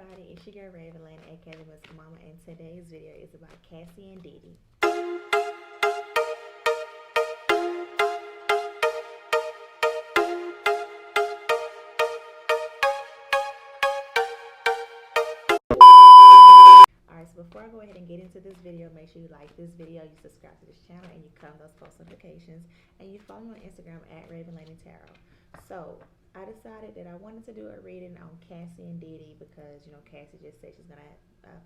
everybody, it's your girl RavenLani, aka the Muslim Mama, and today's video is about Cassie and Diddy. Alright, so before I go ahead and get into this video, make sure you like this video, you subscribe to this channel, and you come those post notifications, and you follow me on Instagram at RavenLani Tarot. So I decided that I wanted to do a reading on Cassie and Diddy because Cassie just said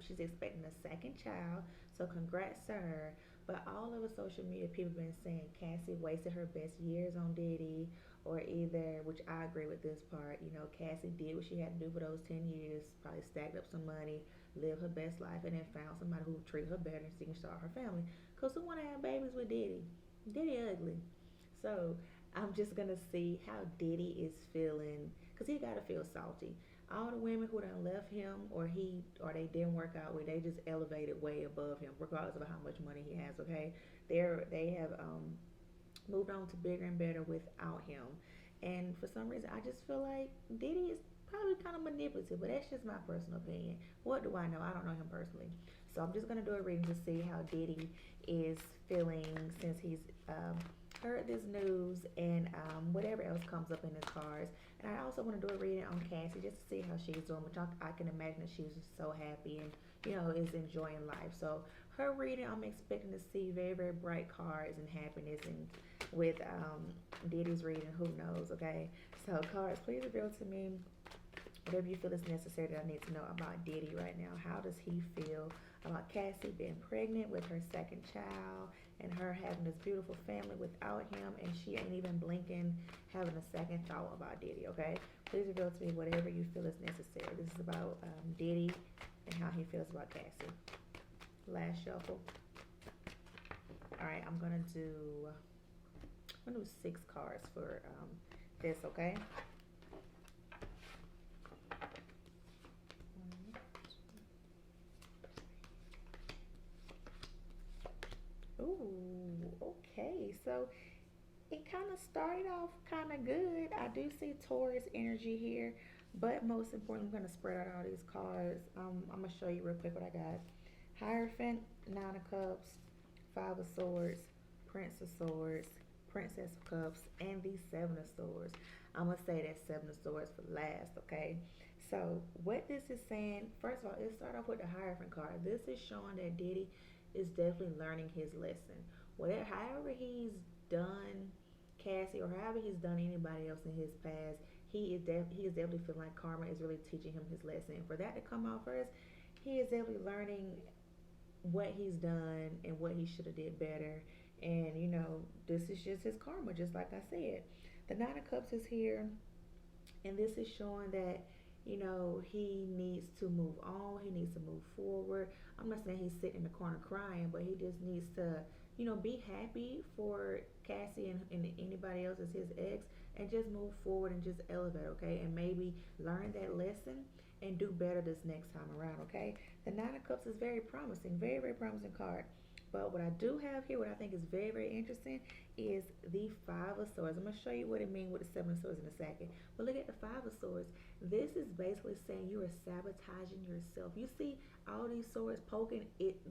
she's expecting a second child, so congrats to her. But all over social media, people have been saying Cassie wasted her best years on Diddy, or either, which I agree with this part. Cassie did what she had to do for those 10 years, probably stacked up some money, lived her best life, and then found somebody who treat her better and she can start her family. Cause who wanna have babies with Diddy? Diddy ugly. So I'm just gonna see how Diddy is feeling, cause he gotta feel salty. All the women who done left him, or they didn't work out with, they just elevated way above him, regardless of how much money he has. Okay, they have moved on to bigger and better without him. And for some reason, I just feel like Diddy is probably kind of manipulative, but that's just my personal opinion. What do I know? I don't know him personally. So I'm just gonna do a reading to see how Diddy is feeling since he's heard this news, and whatever else comes up in his cards. And I also want to do a reading on Cassie just to see how she's doing, which I can imagine that she's so happy and is enjoying life. So her reading, I'm expecting to see very, very bright cards and happiness. And with Diddy's reading, who knows? Okay, so cards, please reveal to me whatever you feel is necessary that I need to know about Diddy right now. How does he feel about Cassie being pregnant with her second child and her having this beautiful family without him, and she ain't even blinking, having a second thought about Diddy, okay? Please reveal to me whatever you feel is necessary. This is about Diddy and how he feels about Cassie. Last shuffle. All right, I'm gonna do 6 cards for this, okay? Ooh, okay. So it kind of started off kind of good. I do see Taurus energy here, but most importantly, I'm going to spread out all these cards. I'm going to show you real quick what I got. Hierophant, 9 of Cups, 5 of Swords, Prince of Swords, Princess of Cups, and the 7 of Swords. I'm going to say that 7 of Swords for last, okay? So what this is saying, first of all, it started off with the Hierophant card. This is showing that Diddy is definitely learning his lesson. However he's done Cassie, or however he's done anybody else in his past, he is definitely feeling like karma is really teaching him his lesson. And for that to come out first, he is definitely learning what he's done and what he should have did better. And this is just his karma, just like I said. The 9 of Cups is here, and this is showing that he needs to move on. He needs to move forward. I'm not saying he's sitting in the corner crying, but he just needs to, be happy for Cassie and anybody else as his ex, and just move forward and just elevate, okay? And maybe learn that lesson and do better this next time around, okay? The 9 of Cups is very promising, very, very promising card. But what I do have here, what I think is very, very interesting, is the 5 of Swords. I'm going to show you what it means with the 7 of Swords in a second. But look at the 5 of Swords. This is basically saying you are sabotaging yourself. You see all these swords poking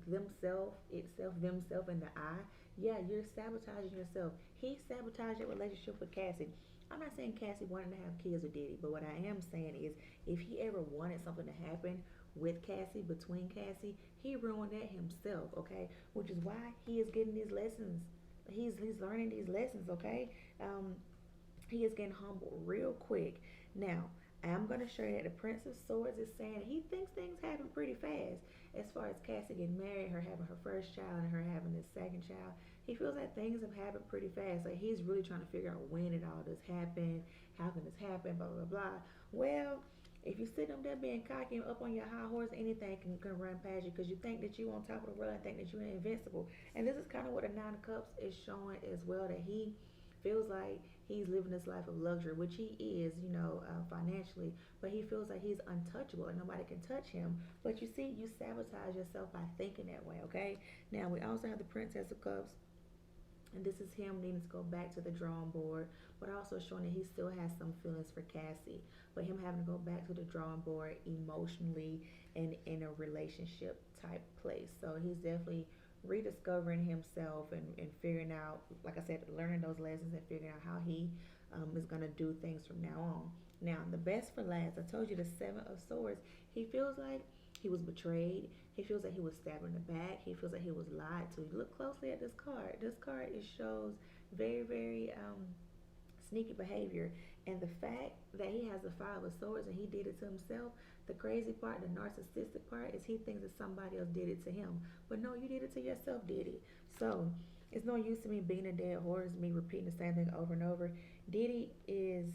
themselves in the eye. Yeah, you're sabotaging yourself. He sabotaged your relationship with Cassie. I'm not saying Cassie wanted to have kids with Diddy, but what I am saying is if he ever wanted something to happen with Cassie, between Cassie, he ruined that himself, okay? Which is why he is getting these lessons. He's learning these lessons, okay? He is getting humbled real quick. Now, I'm going to show you that the Prince of Swords is saying that he thinks things happen pretty fast. As far as Cassie getting married, her having her first child, and her having this second child, he feels like things have happened pretty fast. Like he's really trying to figure out when did all this happen, how can this happen, blah, blah, blah. Well, if you sit up there being cocky and up on your high horse, anything can run past you because you think that you're on top of the world and think that you're invincible. And this is kind of what the 9 of Cups is showing as well, that he feels like he's living this life of luxury, which he is, financially, but he feels like he's untouchable and nobody can touch him. But you see, you sabotage yourself by thinking that way, okay? Now, we also have the Princess of Cups. And this is him needing to go back to the drawing board, but also showing that he still has some feelings for Cassie, but him having to go back to the drawing board emotionally and in a relationship type place. So he's definitely rediscovering himself and figuring out, like I said, learning those lessons and figuring out how he is going to do things from now on. Now, the best for last, I told you the Seven of Swords. He feels like he was betrayed. He feels like he was stabbed in the back. He feels like he was lied to. Look closely at this card. This card, it shows very, very sneaky behavior. And the fact that he has the Five of Swords and he did it to himself, the crazy part, the narcissistic part, is he thinks that somebody else did it to him. But no, you did it to yourself, Diddy. So it's no use to me being a dead horse, me repeating the same thing over and over. Diddy is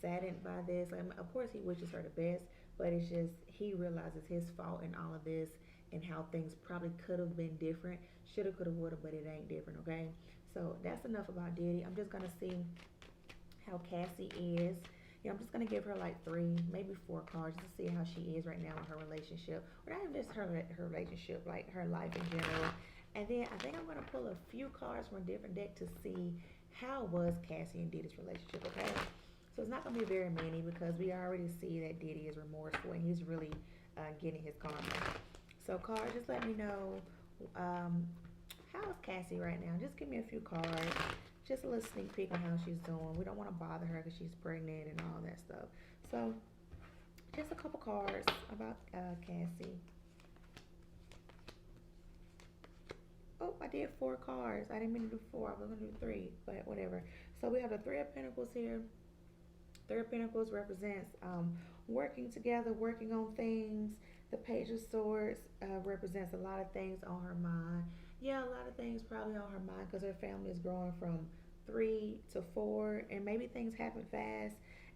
saddened by this. Like, of course, he wishes her the best, but it's just he realizes his fault in all of this and how things probably could have been different. Shoulda, coulda, woulda, but it ain't different, okay? So that's enough about Diddy. I'm just gonna see how Cassie is. Yeah, I'm just gonna give her like three, maybe four cards just to see how she is right now in her relationship, or not even just her relationship, like her life in general. And then I think I'm gonna pull a few cards from a different deck to see how was Cassie and Diddy's relationship. Okay, so it's not gonna be very many because we already see that Diddy is remorseful and he's really getting his karma. So cards, just let me know um, how is Cassie right now. Just give me a few cards. Just a little sneak peek on how she's doing. We don't want to bother her because she's pregnant and all that stuff. So, just a couple cards about Cassie. Oh, I did four cards. I didn't mean to do four. I was going to do three, but whatever. So, we have the Three of Pentacles here. Three of Pentacles represents working together, working on things. The Page of Swords represents a lot of things on her mind. Yeah, a lot of things probably on her mind because her family is growing from three to four, and maybe things happen fast.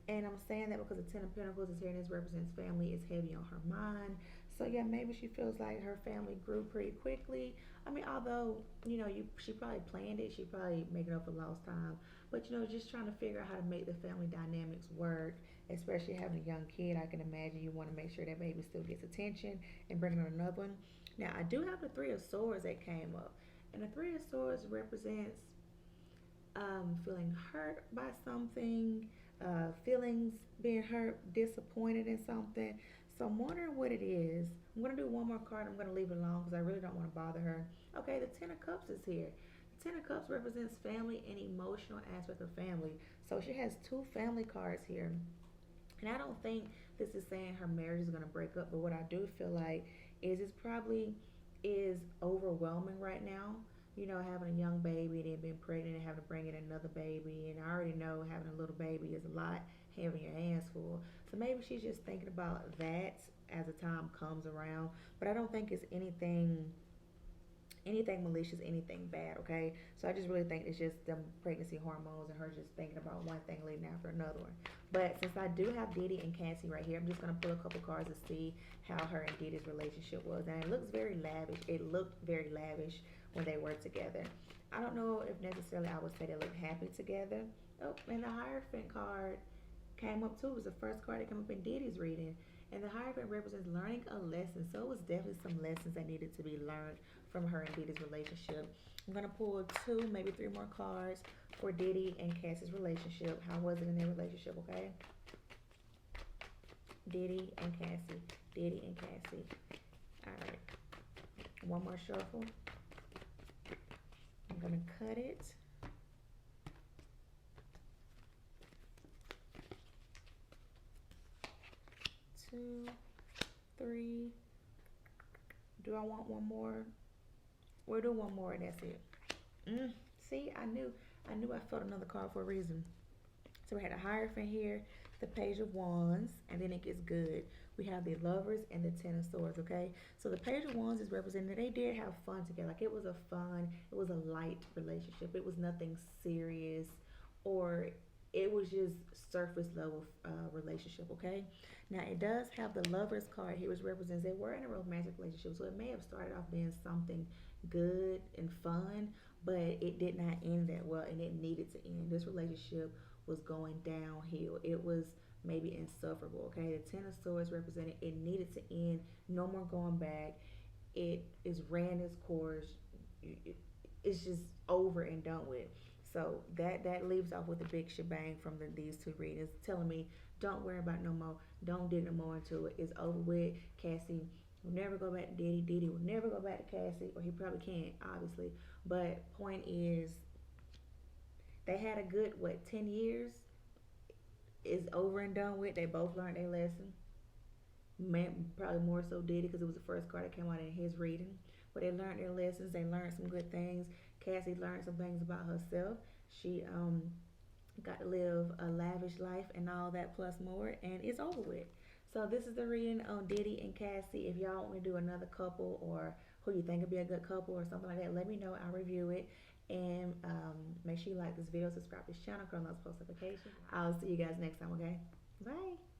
And I'm saying that because the Ten of Pentacles is here and this represents family is heavy on her mind. So yeah, maybe she feels like her family grew pretty quickly. I mean, although she probably planned it, she probably making up for lost time. But just trying to figure out how to make the family dynamics work, especially having a young kid. I can imagine you want to make sure that baby still gets attention and bringing on another one. Now I do have the Three of Swords that came up, and the Three of Swords represents feeling hurt by something, feelings being hurt, disappointed in something. So I'm wondering what it is. I'm going to do one more card. I'm going to leave it alone because I really don't want to bother her. Okay, the Ten of Cups is here. The Ten of Cups represents family and emotional aspect of family. So she has two family cards here. And I don't think this is saying her marriage is going to break up, but what I do feel like is it's probably is overwhelming right now. Having a young baby and then being pregnant and having to bring in another baby. And I already know having a little baby is a lot, having your hands full. So maybe she's just thinking about that as the time comes around. But I don't think it's anything malicious, anything bad, okay? So I just really think it's just them pregnancy hormones and her just thinking about one thing leading after another one. But since I do have Diddy and Cassie right here, I'm just gonna pull a couple cards to see how her and Diddy's relationship was. And it looks very lavish. It looked very lavish when they were together. I don't know if necessarily I would say they look happy together. Oh, and the Hierophant card came up too. It was the first card that came up in Diddy's reading. And the Hierophant represents learning a lesson. So it was definitely some lessons that needed to be learned from her and Diddy's relationship. I'm going to pull two, maybe three more cards for Diddy and Cassie's relationship. How was it in their relationship, okay? Diddy and Cassie. Diddy and Cassie. All right. One more shuffle. I'm going to cut it. Two, three. Do I want one more? We'll do one more and that's it. See, I felt another card for a reason. So we had a Hierophant here, the Page of Wands, and then it gets good. We have the Lovers and the Ten of Swords, okay? So the Page of Wands is representing that they did have fun together. Like it was a light relationship. It was nothing serious or it was just surface level relationship, okay? Now it does have the Lovers card here, which represents they were in a romantic relationship. So it may have started off being something good and fun, but it did not end that well and it needed to end. This relationship was going downhill. It was maybe insufferable, okay? The Ten of Swords represented it needed to end. No more going back. It is ran its course. it's just over and done with. So that leaves off with a big shebang from these two readings, telling me don't worry about it no more, don't dig no more into it. It's over with. Cassie will never go back to Diddy. Diddy will never go back to Cassie, or he probably can't, obviously. But point is, they had a good what 10 years. It's over and done with. They both learned their lesson. Probably more so Diddy because it was the first card that came out in his reading. But they learned their lessons. They learned some good things. Cassie learned some things about herself. She got to live a lavish life and all that plus more, and it's over with. So this is the reading on Diddy and Cassie. If y'all want me to do another couple or who you think would be a good couple or something like that, let me know. I'll review it. And make sure you like this video, subscribe to this channel, turn on those post notifications. I'll see you guys next time, okay? Bye.